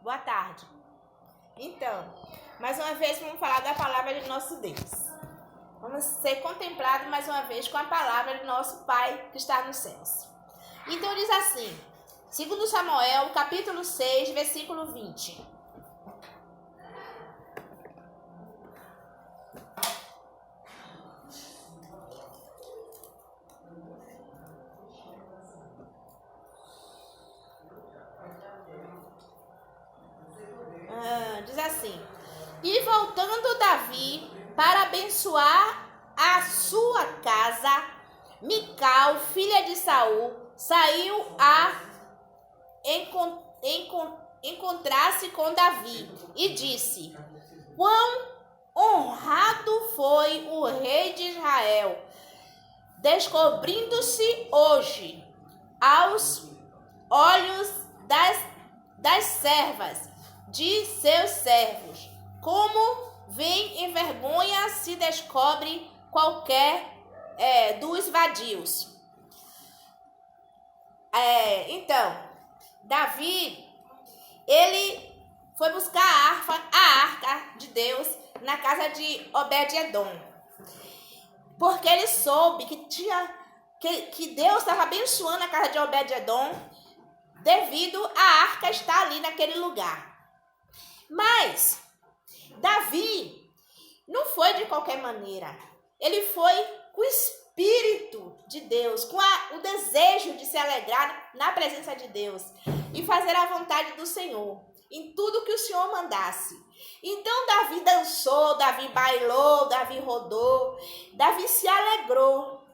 Boa tarde. Então, mais uma vez vamos falar da palavra de nosso Deus. Vamos ser contemplados mais uma vez com a palavra de nosso Pai que está nos céus. Então diz assim, 2 Samuel, capítulo 6, versículo 20. Diz assim, e voltando Davi para abençoar a sua casa, Mical, filha de Saul, saiu a encontrar-se com Davi e disse, quão honrado foi o rei de Israel, descobrindo-se hoje aos olhos das servas de seus servos, como vem em vergonha se descobre qualquer dos vadios. Então, Davi, ele foi buscar a arca de Deus na casa de Obed-edom, porque ele soube que Deus estava abençoando a casa de Obed-edom devido à arca estar ali naquele lugar. Mas Davi não foi de qualquer maneira. Ele foi com o Espírito de Deus, com o desejo de se alegrar na presença de Deus e fazer a vontade do Senhor, em tudo que o Senhor mandasse. Então Davi dançou, Davi bailou, Davi rodou, Davi se alegrou.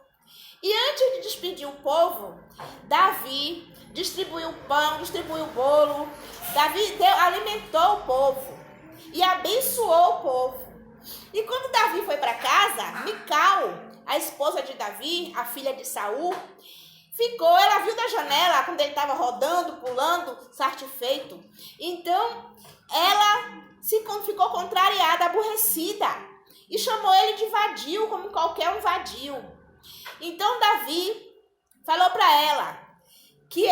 E antes de despedir o povo, Davi distribuiu pão, distribuiu bolo. Davi alimentou o povo e abençoou o povo. E quando Davi foi para casa, Mical, a esposa de Davi, a filha de Saul, ela viu da janela quando ele estava rodando, pulando, satisfeito. Então, ela ficou contrariada, aborrecida, e chamou ele de vadio, como qualquer um vadio. Então, Davi falou para ela que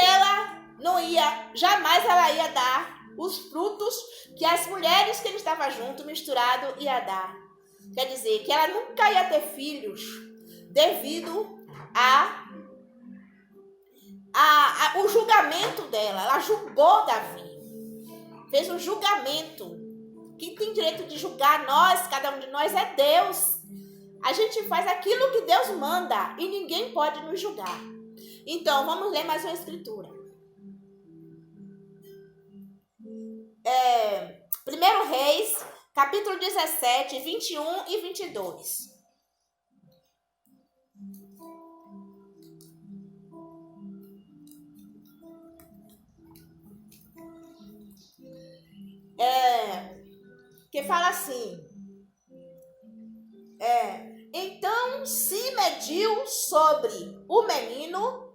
jamais ela ia dar os frutos que as mulheres que ele estava junto, misturado, ia dar. Quer dizer, que ela nunca ia ter filhos devido o julgamento dela. Ela julgou Davi. Fez um julgamento. Quem tem direito de julgar nós, cada um de nós, é Deus. A gente faz aquilo que Deus manda e ninguém pode nos julgar. Então, vamos ler mais uma escritura. 1 Reis, capítulo 17, 21 e 22. Que fala assim, então se mediu sobre o menino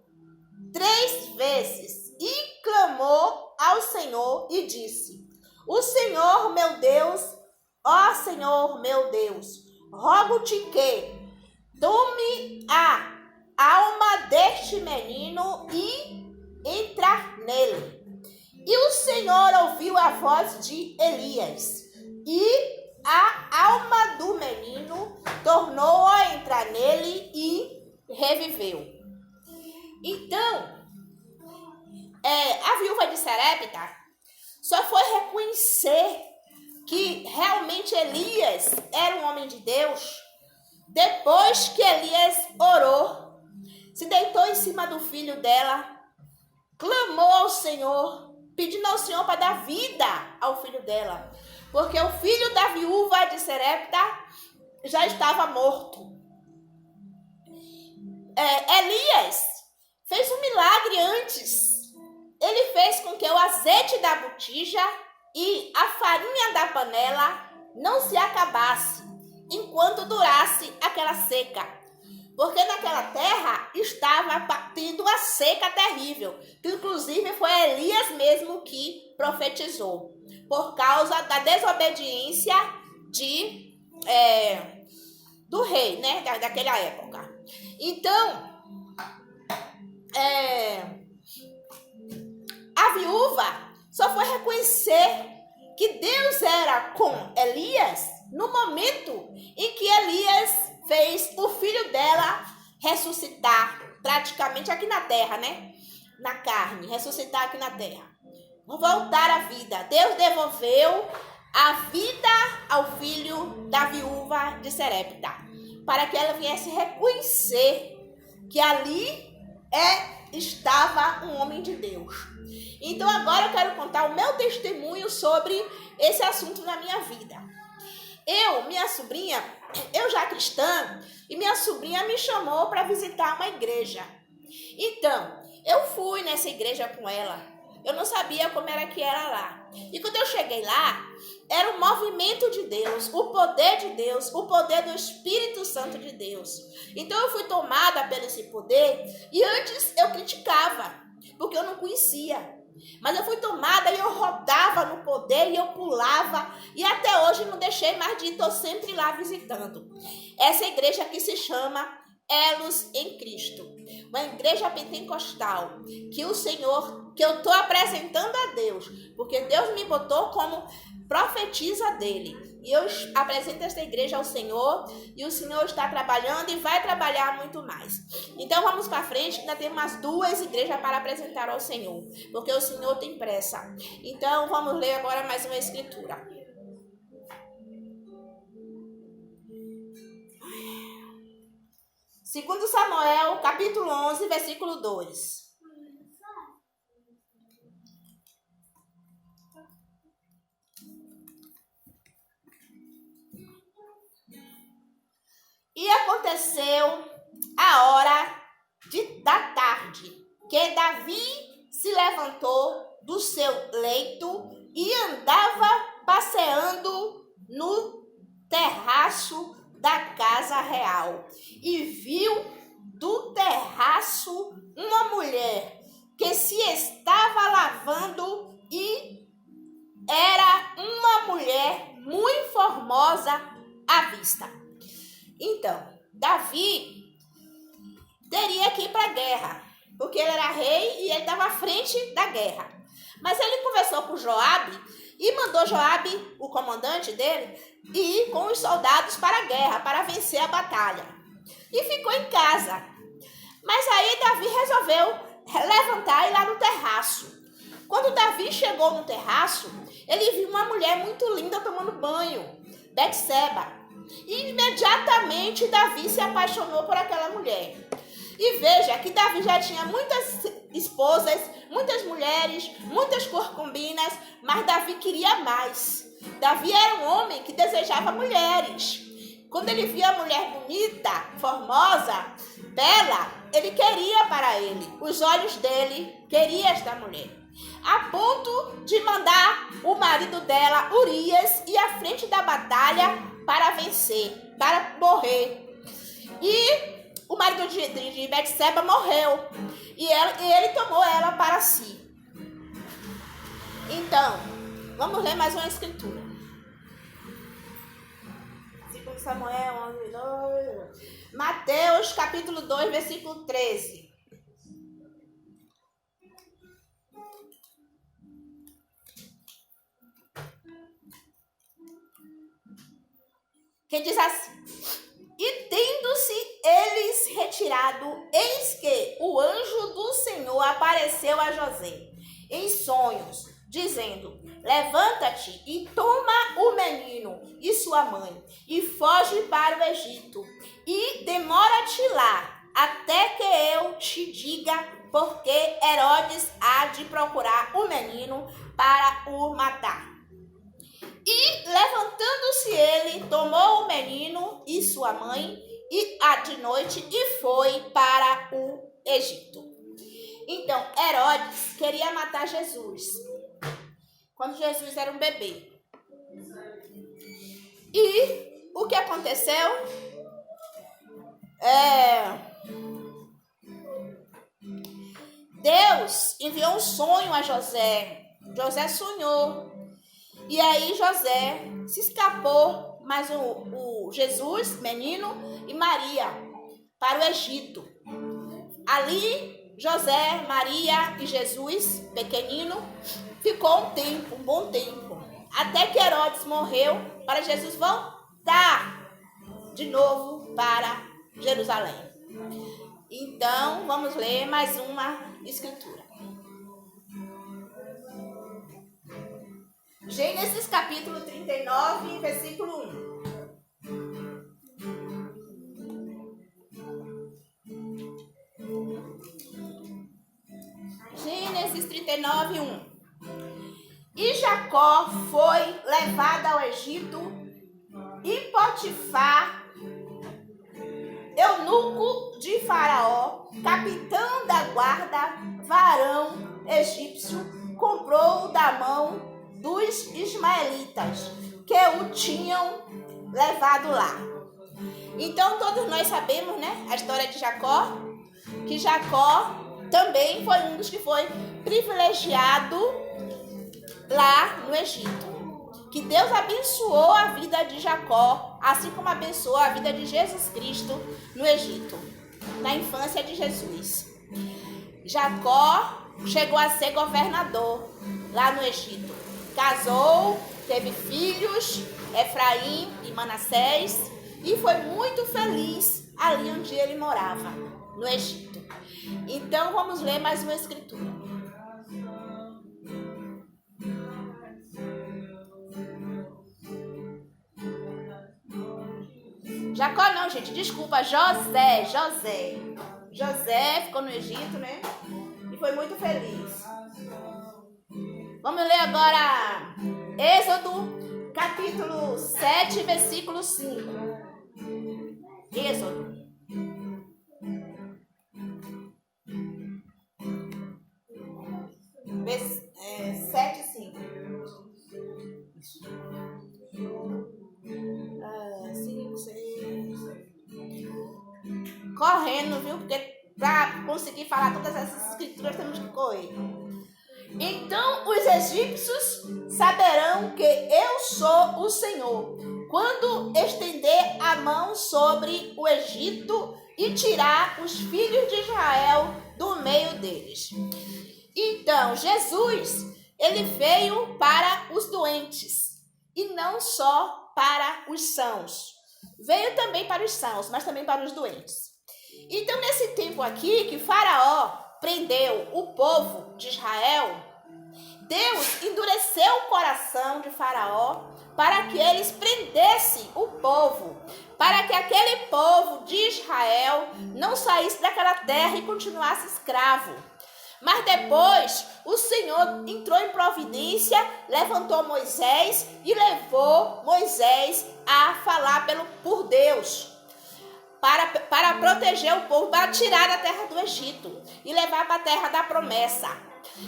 3 vezes e clamou ao Senhor e disse, o Senhor meu Deus, ó Senhor meu Deus, rogo-te que tome a alma deste menino e entrar nele. E o Senhor ouviu a voz de Elias, e a alma do menino tornou a entrar nele e reviveu. Então, a viúva de Sarepta só foi reconhecer que realmente Elias era um homem de Deus depois que Elias orou, se deitou em cima do filho dela, clamou ao Senhor, pedindo ao Senhor para dar vida ao filho dela, porque o filho da viúva de Sarepta já estava morto. Elias fez um milagre antes. Ele fez com que o azeite da botija e a farinha da panela não se acabasse enquanto durasse aquela seca. Porque naquela terra estava tendo uma seca terrível, que inclusive foi Elias mesmo que profetizou, por causa da desobediência do rei, né, daquela época. Então, a viúva só foi reconhecer que Deus era com Elias no momento em que Elias fez o filho dela ressuscitar, praticamente aqui na terra, né? Na carne, ressuscitar aqui na terra. Voltar à vida. Deus devolveu a vida ao filho da viúva de Serepta, para que ela viesse reconhecer que ali estava um homem de Deus. Então agora eu quero contar o meu testemunho sobre esse assunto na minha vida. Minha sobrinha, eu já cristã, e minha sobrinha me chamou para visitar uma igreja. Então, eu fui nessa igreja com ela. Eu não sabia como era que era lá. E quando eu cheguei lá, era o movimento de Deus, o poder de Deus, o poder do Espírito Santo de Deus. Então eu fui tomada pelo esse poder e antes eu criticava, porque eu não conhecia. Mas eu fui tomada e eu rodava no poder e eu pulava. E até hoje não deixei mais de ir, estou sempre lá visitando. Essa igreja aqui se chama Elos em Cristo. Uma igreja pentecostal que o Senhor, que eu estou apresentando a Deus. Porque Deus me botou como profetisa dele. E eu apresento essa igreja ao Senhor. E o Senhor está trabalhando e vai trabalhar muito mais. Então vamos para frente. Ainda tem umas 2 igrejas para apresentar ao Senhor. Porque o Senhor tem pressa. Então vamos ler agora mais uma escritura. Segundo Samuel, capítulo 11, versículo 2. E aconteceu a hora da tarde, que Davi se levantou do seu leito e andava passeando no terraço da casa real. E viu do terraço uma mulher que se estava lavando e era uma mulher muito formosa à vista. Então, Davi teria que ir para a guerra, porque ele era rei e ele estava à frente da guerra. Mas ele conversou com Joabe e mandou Joabe, o comandante dele, ir com os soldados para a guerra, para vencer a batalha. E ficou em casa. Mas aí Davi resolveu levantar e ir lá no terraço. Quando Davi chegou no terraço, ele viu uma mulher muito linda tomando banho, Betseba. E imediatamente Davi se apaixonou por aquela mulher. E veja que Davi já tinha muitas esposas, muitas mulheres, muitas concubinas, mas Davi queria mais. Davi era um homem que desejava mulheres. Quando ele via a mulher bonita, formosa, bela, ele queria para ele. Os olhos dele queriam esta mulher. A ponto de mandar o marido dela, Urias, ir à frente da batalha para vencer, para morrer. E o marido de Betseba morreu. E ele tomou ela para si. Então, vamos ler mais uma escritura. 2 Samuel 11, 2. Mateus capítulo 2, versículo 13. Que diz assim: e tendo-se eles retirado, eis que o anjo do Senhor apareceu a José em sonhos, dizendo: levanta-te e toma o menino e sua mãe, e foge para o Egito, e demora-te lá, até que eu te diga, porque Herodes há de procurar o menino para o matar. E levantando-se ele, tomou o menino e sua mãe, e de noite, e foi para o Egito. Então, Herodes queria matar Jesus, quando Jesus era um bebê. E o que aconteceu? Deus enviou um sonho a José. José sonhou. E aí José se escapou, mas o Jesus, menino, e Maria para o Egito. Ali José, Maria e Jesus, pequenino, ficou um bom tempo, até que Herodes morreu, para Jesus voltar de novo para Jerusalém. Então, vamos ler mais uma escritura. Gênesis capítulo 39, versículo 1. Gênesis 39, 1. E Jacó foi levado ao Egito, e Potifar, eunuco de Faraó, capitão da guarda, varão egípcio, comprou da mão dos ismaelitas que o tinham levado lá. Então todos nós sabemos, né, a história de Jacó, que Jacó também foi um dos que foi privilegiado lá no Egito. Que Deus abençoou a vida de Jacó, assim como abençoou a vida de Jesus Cristo no Egito, na infância de Jesus. Jacó chegou a ser governador lá no Egito. Casou, teve filhos, Efraim e Manassés, e foi muito feliz ali onde ele morava, no Egito. Então vamos ler mais uma escritura. Jacó não, gente, desculpa, José ficou no Egito, né? E foi muito feliz. Vamos ler agora Êxodo, capítulo 7, versículo 5. Êxodo. Sete, 5. Correndo, viu? Porque para conseguir falar todas essas escrituras temos que correr. Então os egípcios saberão que eu sou o Senhor, quando estender a mão sobre o Egito e tirar os filhos de Israel do meio deles. Então Jesus, ele veio para os doentes e não só para os sãos. Veio também para os sãos, mas também para os doentes. Então nesse tempo aqui que Faraó prendeu o povo de Israel, Deus endureceu o coração de Faraó para que eles prendessem o povo, para que aquele povo de Israel não saísse daquela terra e continuasse escravo. Mas depois o Senhor entrou em providência, levantou Moisés e levou Moisés a falar por Deus, para proteger o povo, para tirar da terra do Egito e levar para a terra da promessa.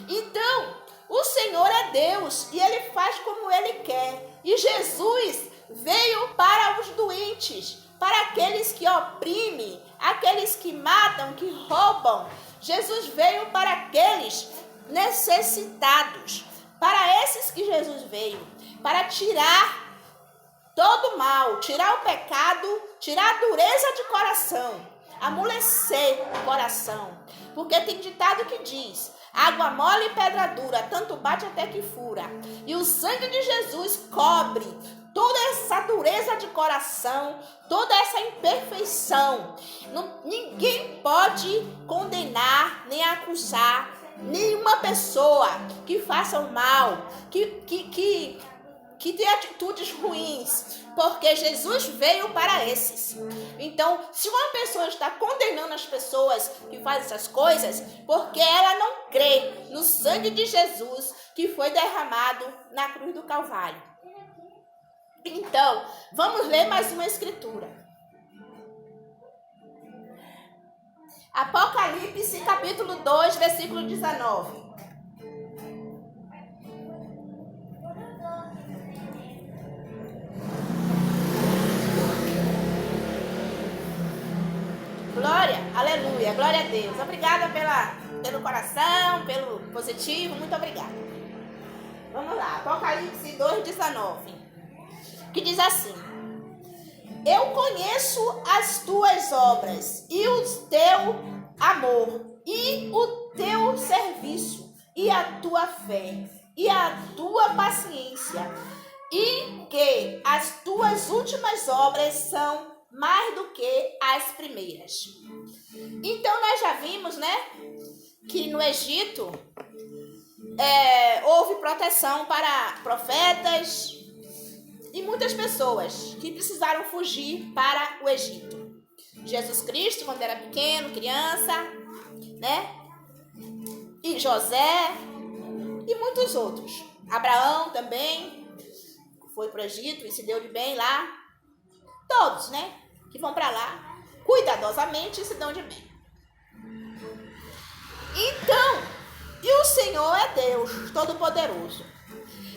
Então, o Senhor é Deus e Ele faz como Ele quer. E Jesus veio para os doentes, para aqueles que oprimem, aqueles que matam, que roubam. Jesus veio para aqueles necessitados, para esses que Jesus veio, para tirar todo o mal, tirar o pecado, tirar a dureza de coração, amolecer o coração. Porque tem ditado que diz: água mole e pedra dura, tanto bate até que fura. E o sangue de Jesus cobre toda essa dureza de coração, toda essa imperfeição. Ninguém pode condenar nem acusar nenhuma pessoa que faça o mal, que tem atitudes ruins, porque Jesus veio para esses. Então, se uma pessoa está condenando as pessoas que fazem essas coisas, porque ela não crê no sangue de Jesus que foi derramado na cruz do Calvário. Então, vamos ler mais uma escritura. Apocalipse, capítulo 2, versículo 19. Glória, aleluia, glória a Deus. Obrigada pelo coração, pelo positivo, muito obrigada. Vamos lá, Apocalipse 2:19, que diz assim: eu conheço as tuas obras e o teu amor e o teu serviço, e a tua fé, e a tua paciência, e que as tuas últimas obras são mais do que as primeiras. Então nós já vimos, né, que no Egito houve proteção para profetas e muitas pessoas que precisaram fugir para o Egito. Jesus Cristo, quando era pequeno, criança, né? E José e muitos outros. Abraão também foi para o Egito e se deu de bem lá. Todos, né? Que vão para lá cuidadosamente e se dão de bem. Então, e o Senhor é Deus Todo-Poderoso.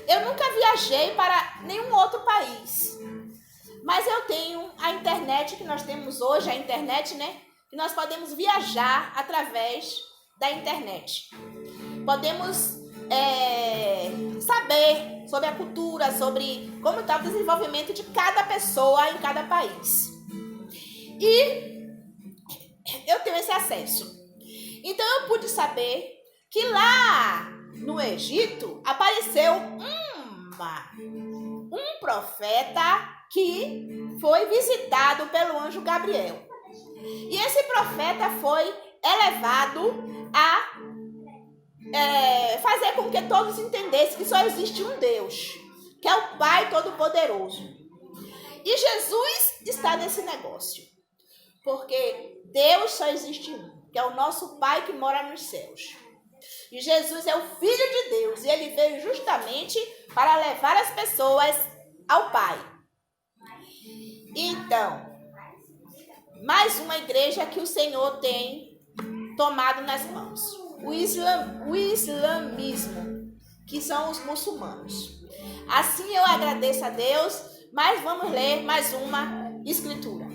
Eu nunca viajei para nenhum outro país. Mas eu tenho a internet que nós temos hoje, a internet, né? Que nós podemos viajar através da internet. Podemos saber sobre a cultura, sobre como está o desenvolvimento de cada pessoa em cada país. E eu tenho esse acesso. Então eu pude saber que lá no Egito apareceu um profeta que foi visitado pelo anjo Gabriel. E esse profeta foi elevado a fazer com que todos entendessem que só existe um Deus, que é o Pai Todo-Poderoso. E Jesus está nesse negócio, porque Deus só existe um, que é o nosso Pai que mora nos céus. E Jesus é o Filho de Deus, e ele veio justamente para levar as pessoas ao Pai. Então, mais uma igreja que o Senhor tem tomado nas mãos. O islamismo, que são os muçulmanos. Assim eu agradeço a Deus, mas vamos ler mais uma escritura.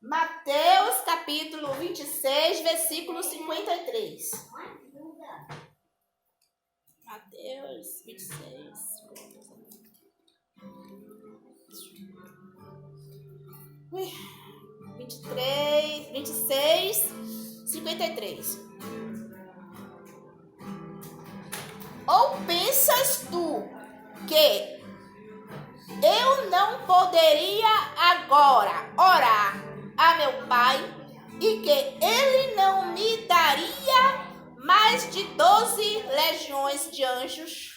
Mateus capítulo 26, versículo 53. Mateus 26. 26, 53. Ou pensas tu que eu não poderia agora orar a meu Pai e que ele não me daria mais de 12 legiões de anjos?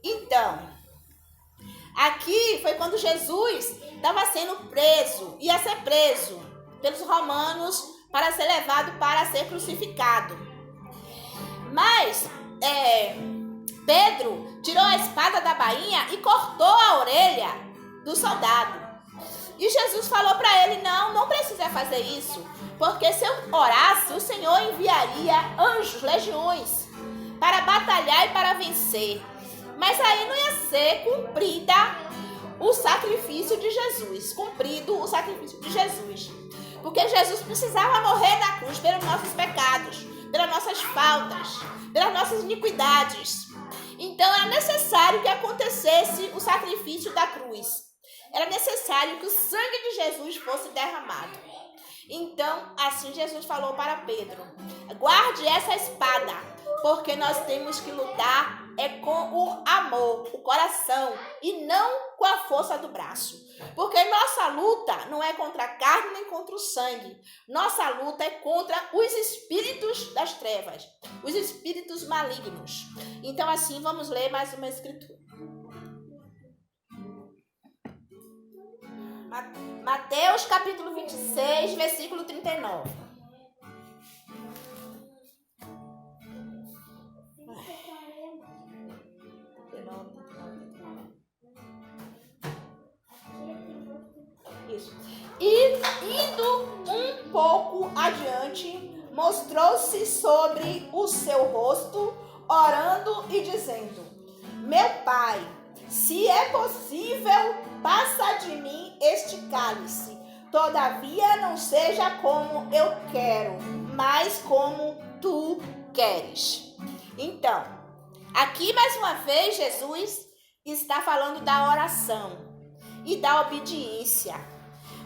Então, aqui foi quando Jesus estava sendo preso, ia ser preso pelos romanos para ser levado para ser crucificado. Mas Pedro tirou a espada da bainha e cortou a orelha do soldado. E Jesus falou para ele, não precisa fazer isso, porque se eu orasse, o Senhor enviaria anjos, legiões, para batalhar e para vencer. Mas aí não ia ser cumprido o sacrifício de Jesus. Porque Jesus precisava morrer na cruz pelos nossos pecados, pelas nossas faltas, pelas nossas iniquidades. Então era necessário que acontecesse o sacrifício da cruz. Era necessário que o sangue de Jesus fosse derramado. Então, assim Jesus falou para Pedro, guarde essa espada, porque nós temos que lutar com o amor, o coração, e não com a força do braço. Porque nossa luta não é contra a carne nem contra o sangue. Nossa luta é contra os espíritos das trevas, os espíritos malignos. Então, assim, vamos ler mais uma escritura. Mateus capítulo 26, versículo 39. Isso. E indo um pouco adiante, mostrou-se sobre o seu rosto, orando e dizendo: meu Pai, se é possível, passa de mim este cálice. Todavia não seja como eu quero, mas como tu queres. Então, aqui mais uma vez Jesus está falando da oração e da obediência.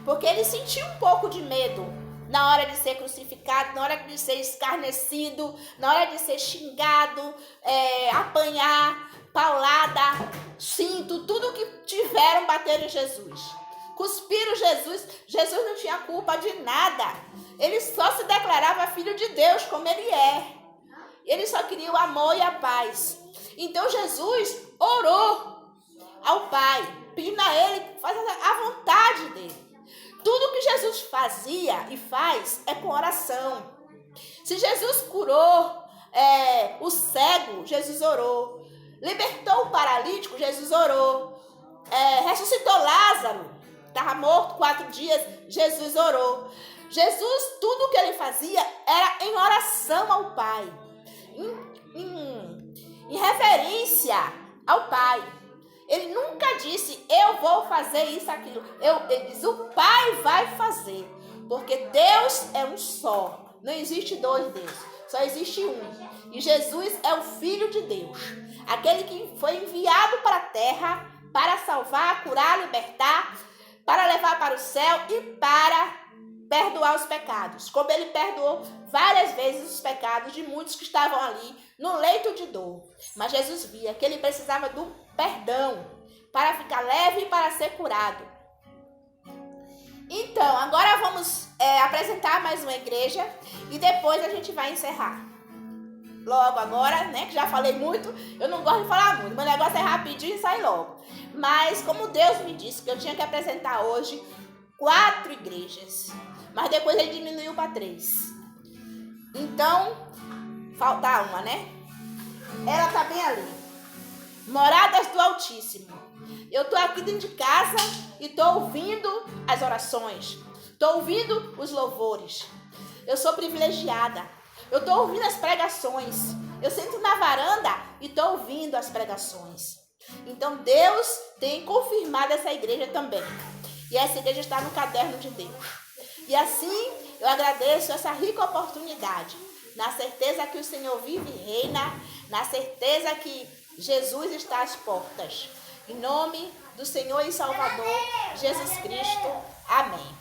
porque ele sentiu um pouco de medo na hora de ser crucificado, na hora de ser escarnecido, na hora de ser xingado, apanhar, paulada, cinto, tudo que tiveram bateram em Jesus. Cuspiram Jesus. Jesus não tinha culpa de nada. Ele só se declarava filho de Deus, como ele é. Ele só queria o amor e a paz. Então Jesus orou ao Pai, pedindo a ele fazer a vontade dele. Tudo que Jesus fazia e faz é com oração. Se Jesus curou o cego, Jesus orou. Libertou o paralítico, Jesus orou. Ressuscitou Lázaro, estava morto 4 dias, Jesus orou. Jesus, tudo que ele fazia era em oração ao Pai. Em reverência ao Pai. Ele nunca disse, eu vou fazer isso, aquilo. Ele diz, o Pai vai fazer. Porque Deus é um só. Não existe 2 deuses. Só existe um. E Jesus é o Filho de Deus. Aquele que foi enviado para a terra para salvar, curar, libertar, para levar para o céu e para perdoar os pecados. Como ele perdoou várias vezes os pecados de muitos que estavam ali no leito de dor. Mas Jesus via que ele precisava do perdão para ficar leve e para ser curado. Então, agora vamos apresentar mais uma igreja e depois a gente vai encerrar. Logo agora, né, que já falei muito, eu não gosto de falar muito, meu negócio é rapidinho e sai logo. Mas como Deus me disse que eu tinha que apresentar hoje 4 igrejas, mas depois ele diminuiu para 3. Então, falta uma, né? Ela tá bem ali. Moradas do Altíssimo. Eu tô aqui dentro de casa e tô ouvindo as orações. Tô ouvindo os louvores. Eu sou privilegiada. Eu tô ouvindo as pregações. Eu sento na varanda e tô ouvindo as pregações. Então Deus tem confirmado essa igreja também. E essa igreja está no caderno de Deus. E assim eu agradeço essa rica oportunidade. Na certeza que o Senhor vive e reina. Na certeza que Jesus está às portas. Em nome do Senhor e Salvador Jesus Cristo. Amém.